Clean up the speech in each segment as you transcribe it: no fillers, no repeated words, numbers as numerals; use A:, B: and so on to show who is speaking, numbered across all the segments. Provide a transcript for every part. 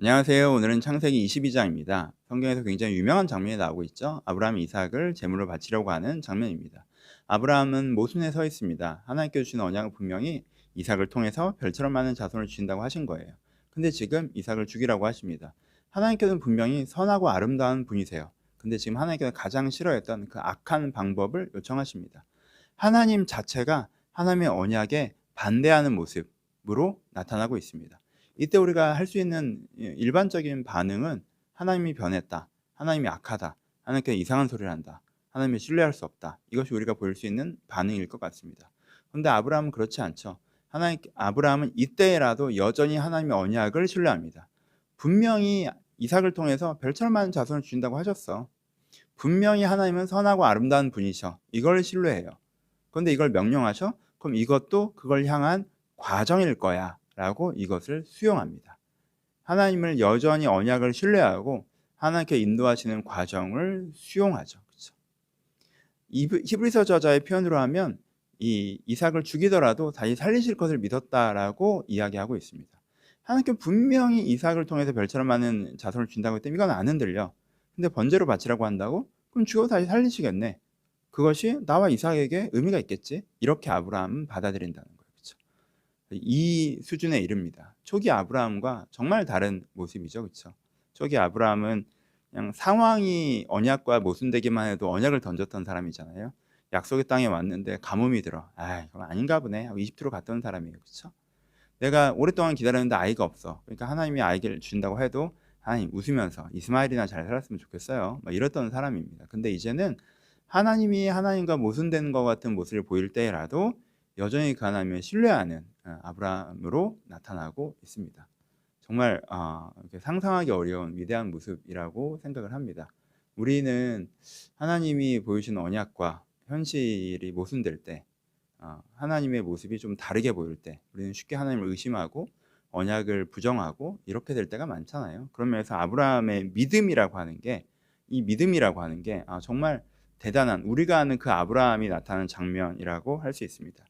A: 안녕하세요. 오늘은 창세기 22장입니다. 성경에서 굉장히 유명한 장면이 나오고 있죠. 아브라함이 이삭을 제물로 바치려고 하는 장면입니다. 아브라함은 모순에 서 있습니다. 하나님께 주신 언약은 분명히 이삭을 통해서 별처럼 많은 자손을 주신다고 하신 거예요. 근데 지금 이삭을 죽이라고 하십니다. 하나님께서는 분명히 선하고 아름다운 분이세요. 근데 지금 하나님께서 가장 싫어했던 그 악한 방법을 요청하십니다. 하나님 자체가 하나님의 언약에 반대하는 모습으로 나타나고 있습니다. 이때 우리가 할 수 있는 일반적인 반응은 하나님이 변했다, 하나님이 악하다, 하나님께 이상한 소리를 한다, 하나님을 신뢰할 수 없다. 이것이 우리가 보일 수 있는 반응일 것 같습니다. 그런데 아브라함은 그렇지 않죠. 아브라함은 이때라도 여전히 하나님의 언약을 신뢰합니다. 분명히 이삭을 통해서 별처럼 많은 자손을 주신다고 하셨어. 분명히 하나님은 선하고 아름다운 분이셔. 이걸 신뢰해요. 그런데 이걸 명령하셔? 그럼 이것도 그걸 향한 과정일 거야 라고 이것을 수용합니다. 하나님을 여전히 언약을 신뢰하고 하나님께 인도하시는 과정을 수용하죠. 그렇죠? 히브리서 저자의 표현으로 하면 이 이삭을 죽이더라도 다시 살리실 것을 믿었다라고 이야기하고 있습니다. 하나님께 분명히 이삭을 통해서 별처럼 많은 자손을 준다고 했더니 이건 안 흔들려. 근데 번제로 바치라고 한다고? 그럼 죽어도 다시 살리시겠네. 그것이 나와 이삭에게 의미가 있겠지. 이렇게 아브라함은 받아들인다는 거예요. 그렇죠? 이 수준에 이릅니다. 초기 아브라함과 정말 다른 모습이죠. 그렇죠? 초기 아브라함은 그냥 상황이 언약과 모순되기만 해도 언약을 던졌던 사람이잖아요. 약속의 땅에 왔는데 가뭄이 들어. 아, 이거 아닌가 보네 하고 이집트로 갔던 사람이에요. 그렇죠? 내가 오랫동안 기다렸는데 아이가 없어. 그러니까 하나님이 아이를 주신다고 해도 하나님 웃으면서 이스마엘이나 잘 살았으면 좋겠어요. 막 이랬던 사람입니다. 근데 이제는 하나님이 하나님과 모순되는 것 같은 모습을 보일 때라도 여전히 그 하나님을 신뢰하는 아브라함으로 나타나고 있습니다. 정말 상상하기 어려운 위대한 모습이라고 생각을 합니다. 우리는 하나님이 보여주신 언약과 현실이 모순될 때, 하나님의 모습이 좀 다르게 보일 때 우리는 쉽게 하나님을 의심하고 언약을 부정하고 이렇게 될 때가 많잖아요. 그런 면에서 아브라함의 믿음이라고 하는 게, 이 믿음이라고 하는 게 정말 대단한, 우리가 아는 그 아브라함이 나타나는 장면이라고 할 수 있습니다.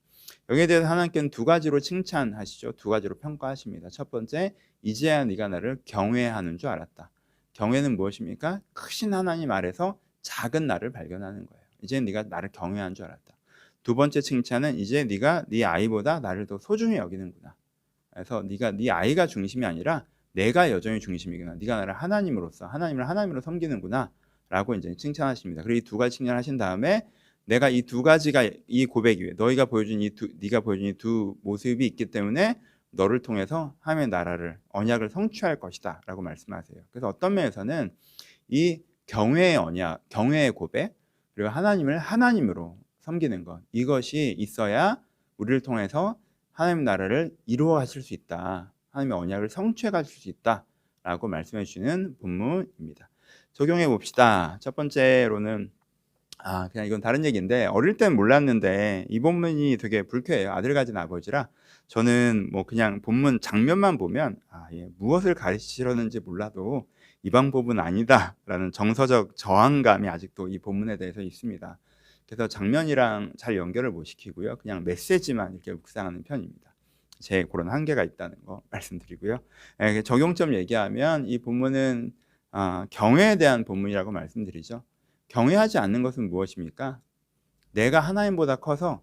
A: 여기에 대해서 하나님께는 두 가지로 칭찬하시죠. 두 가지로 평가하십니다. 첫 번째, 이제야 네가 나를 경외하는 줄 알았다. 경외는 무엇입니까? 크신 하나님 아래서 작은 나를 발견하는 거예요. 이제 네가 나를 경외한 줄 알았다. 두 번째 칭찬은 이제 네가 네 아이보다 나를 더 소중히 여기는구나. 그래서 네가 네 아이가 중심이 아니라 내가 여전히 중심이구나. 네가 나를 하나님으로서, 하나님을 하나님으로 섬기는구나 라고 이제 칭찬하십니다. 그리고 이 두 가지 칭찬하신 다음에 내가 이 두 가지가, 이 고백 위에 네가 보여준 이 두 모습이 있기 때문에 너를 통해서 하나님의 나라를, 언약을 성취할 것이다 라고 말씀하세요. 그래서 어떤 면에서는 이 경외의 언약, 경외의 고백, 그리고 하나님을 하나님으로 섬기는 것, 이것이 있어야 우리를 통해서 하나님 나라를 이루어 가실 수 있다, 하나님의 언약을 성취해 가실 수 있다 라고 말씀해 주시는 본문입니다. 적용해 봅시다. 첫 번째로는 그냥 이건 다른 얘기인데, 어릴 땐 몰랐는데 이 본문이 되게 불쾌해요. 아들 가진 아버지라 저는 뭐 그냥 본문 장면만 보면 무엇을 가르치려는지 몰라도 이 방법은 아니다라는 정서적 저항감이 아직도 이 본문에 대해서 있습니다. 그래서 장면이랑 잘 연결을 못 시키고요. 그냥 메시지만 이렇게 묵상하는 편입니다. 제 그런 한계가 있다는 거 말씀드리고요. 적용점 얘기하면 이 본문은 경외에 대한 본문이라고 말씀드리죠. 경외하지 않는 것은 무엇입니까? 내가 하나님보다 커서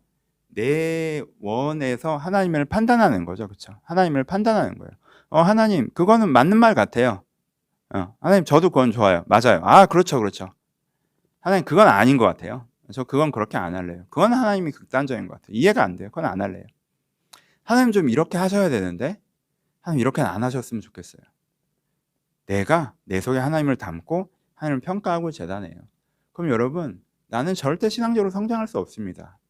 A: 내 원에서 하나님을 판단하는 거죠. 그렇죠? 하나님을 판단하는 거예요. 하나님, 그거는 맞는 말 같아요. 하나님, 저도 그건 좋아요. 맞아요. 그렇죠, 그렇죠. 하나님, 그건 아닌 것 같아요. 저 그건 그렇게 안 할래요. 그건 하나님이 극단적인 것 같아요. 이해가 안 돼요. 그건 안 할래요. 하나님 좀 이렇게 하셔야 되는데 하나님 이렇게는 안 하셨으면 좋겠어요. 내가 내 속에 하나님을 담고 하나님을 평가하고 재단해요. 그럼 여러분, 나는 절대 신앙적으로 성장할 수 없습니다.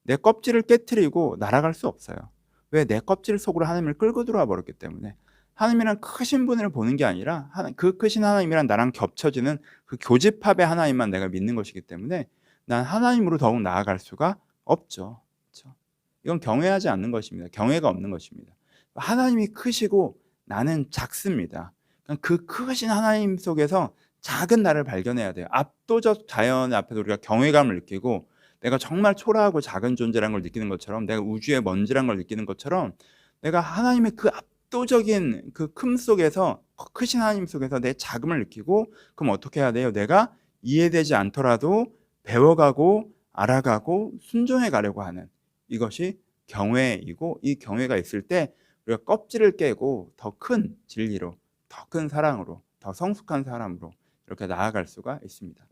A: 내 껍질을 깨트리고 날아갈 수 없어요. 왜? 내 껍질 속으로 하나님을 끌고 들어와 버렸기 때문에. 하나님이란 크신 분을 보는 게 아니라 그 크신 하나님이란 나랑 겹쳐지는 그 교집합의 하나님만 내가 믿는 것이기 때문에 난 하나님으로 더욱 나아갈 수가 없죠. 그렇죠? 이건 경외하지 않는 것입니다. 경외가 없는 것입니다. 하나님이 크시고 나는 작습니다. 그 크신 하나님 속에서 작은 나를 발견해야 돼요. 압도적 자연 앞에서 우리가 경외감을 느끼고 내가 정말 초라하고 작은 존재라는 걸 느끼는 것처럼, 내가 우주의 먼지라는 걸 느끼는 것처럼, 내가 하나님의 그 압도적인 그 큼 속에서, 크신 하나님 속에서 내 작음을 느끼고, 그럼 어떻게 해야 돼요? 내가 이해되지 않더라도 배워가고 알아가고 순종해 가려고 하는, 이것이 경외이고, 이 경외가 있을 때 우리가 껍질을 깨고 더 큰 진리로, 더 큰 사랑으로, 더 성숙한 사람으로 이렇게 나아갈 수가 있습니다.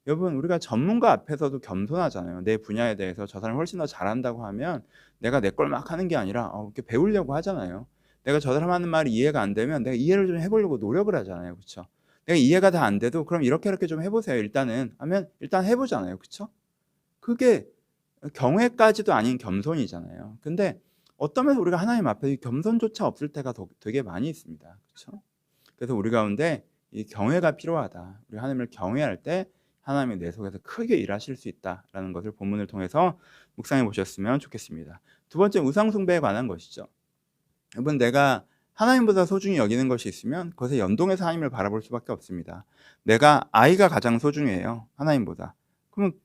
A: 여러분, 우리가 전문가 앞에서도 겸손하잖아요. 내 분야에 대해서 저 사람이 훨씬 더 잘한다고 하면 내가 내 걸 막 하는 게 아니라 이렇게 배우려고 하잖아요. 내가 저 사람 하는 말이 이해가 안 되면 내가 이해를 좀 해보려고 노력을 하잖아요. 그렇죠? 내가 이해가 다 안 돼도 그럼 이렇게 좀 해보세요. 일단은 하면 일단 해보잖아요. 그렇죠? 그게 경외까지도 아닌 겸손이잖아요. 근데 어떤 면에서 우리가 하나님 앞에 이 겸손조차 없을 때가 되게 많이 있습니다. 그렇죠? 그래서 우리 가운데 이 경외가 필요하다. 우리 하나님을 경외할 때 하나님이 내 속에서 크게 일하실 수 있다라는 것을 본문을 통해서 묵상해 보셨으면 좋겠습니다. 두 번째, 우상 숭배에 관한 것이죠. 여러분, 내가 하나님보다 소중히 여기는 것이 있으면 그것에 연동해서 하나님을 바라볼 수밖에 없습니다. 내가 아이가 가장 소중해요. 하나님보다.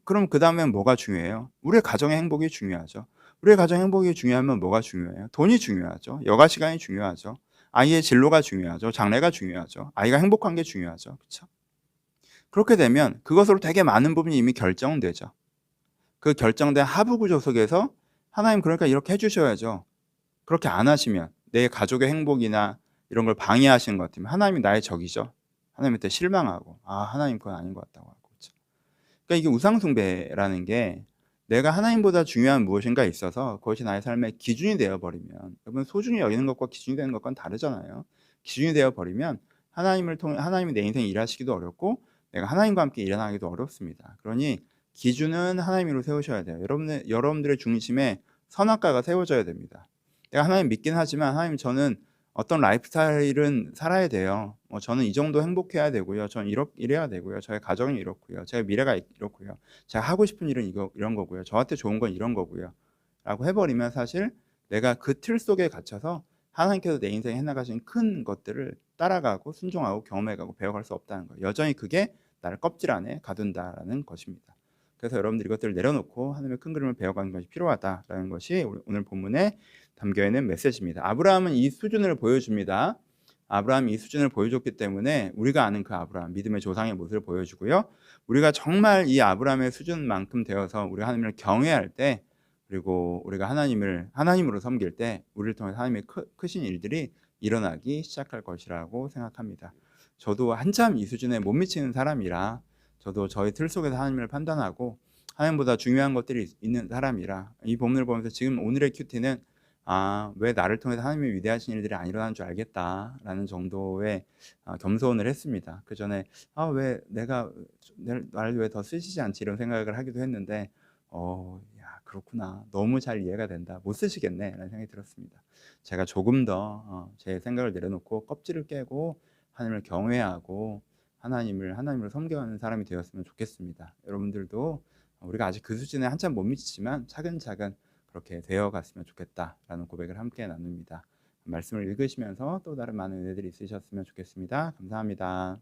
A: 그럼 그 다음엔 뭐가 중요해요? 우리의 가정의 행복이 중요하죠. 우리의 가정 행복이 중요하면 뭐가 중요해요? 돈이 중요하죠. 여가 시간이 중요하죠. 아이의 진로가 중요하죠. 장래가 중요하죠. 아이가 행복한 게 중요하죠. 그렇죠? 그렇게 되면 그것으로 되게 많은 부분이 이미 결정되죠. 그 결정된 하부 구조 속에서 하나님, 그러니까 이렇게 해주셔야죠. 그렇게 안 하시면, 내 가족의 행복이나 이런 걸 방해하시는 것 같으면 하나님이 나의 적이죠. 하나님한테 실망하고, 하나님 그건 아닌 것 같다고 하고. 그렇죠? 그러니까 이게 우상숭배라는 게, 내가 하나님보다 중요한 무엇인가에 있어서 그것이 나의 삶의 기준이 되어버리면, 여러분, 소중히 여기는 것과 기준이 되는 것과는 다르잖아요. 기준이 되어버리면 하나님을 통해 하나님이 내 인생에 일하시기도 어렵고 내가 하나님과 함께 일어나기도 어렵습니다. 그러니 기준은 하나님으로 세우셔야 돼요. 여러분들의 중심에 선악과가 세워져야 됩니다. 내가 하나님 믿긴 하지만, 하나님, 저는 어떤 라이프 스타일은 살아야 돼요. 저는 이 정도 행복해야 되고요. 저는 이래야 되고요. 저의 가정이 이렇고요. 제 미래가 이렇고요. 제가 하고 싶은 일은 이런 거고요. 저한테 좋은 건 이런 거고요. 라고 해버리면 사실 내가 그 틀 속에 갇혀서 하나님께서 내 인생에 해나가신 큰 것들을 따라가고 순종하고 경험해가고 배워갈 수 없다는 거예요. 여전히 그게 나를 껍질 안에 가둔다라는 것입니다. 그래서 여러분들 이것들을 내려놓고 하나님의 큰 그림을 배워가는 것이 필요하다라는 것이 오늘 본문에 담겨있는 메시지입니다. 아브라함은 이 수준을 보여줍니다. 아브라함이 이 수준을 보여줬기 때문에 우리가 아는 그 아브라함, 믿음의 조상의 모습을 보여주고요. 우리가 정말 이 아브라함의 수준만큼 되어서 우리 하나님을 경외할 때, 그리고 우리가 하나님으로 섬길 때 우리를 통해 하나님의 크신 일들이 일어나기 시작할 것이라고 생각합니다. 저도 한참 이 수준에 못 미치는 사람이라, 저도 저희 틀 속에서 하나님을 판단하고 하나님보다 중요한 것들이 있는 사람이라, 이 본문을 보면서 지금 오늘의 큐티는 왜 나를 통해서 하나님의 위대하신 일들이 안 일어나는 줄 알겠다라는 정도의 겸손을 했습니다. 그 전에 왜 나를 왜 더 쓰시지 않지, 이런 생각을 하기도 했는데 그렇구나, 너무 잘 이해가 된다, 못 쓰시겠네 라는 생각이 들었습니다. 제가 조금 더 제 생각을 내려놓고 껍질을 깨고 하나님을 경외하고 하나님으로 섬겨가는 사람이 되었으면 좋겠습니다. 여러분들도 우리가 아직 그 수준에 한참 못 미치지만 차근차근 그렇게 되어갔으면 좋겠다라는 고백을 함께 나눕니다. 말씀을 읽으시면서 또 다른 많은 은혜들이 있으셨으면 좋겠습니다. 감사합니다.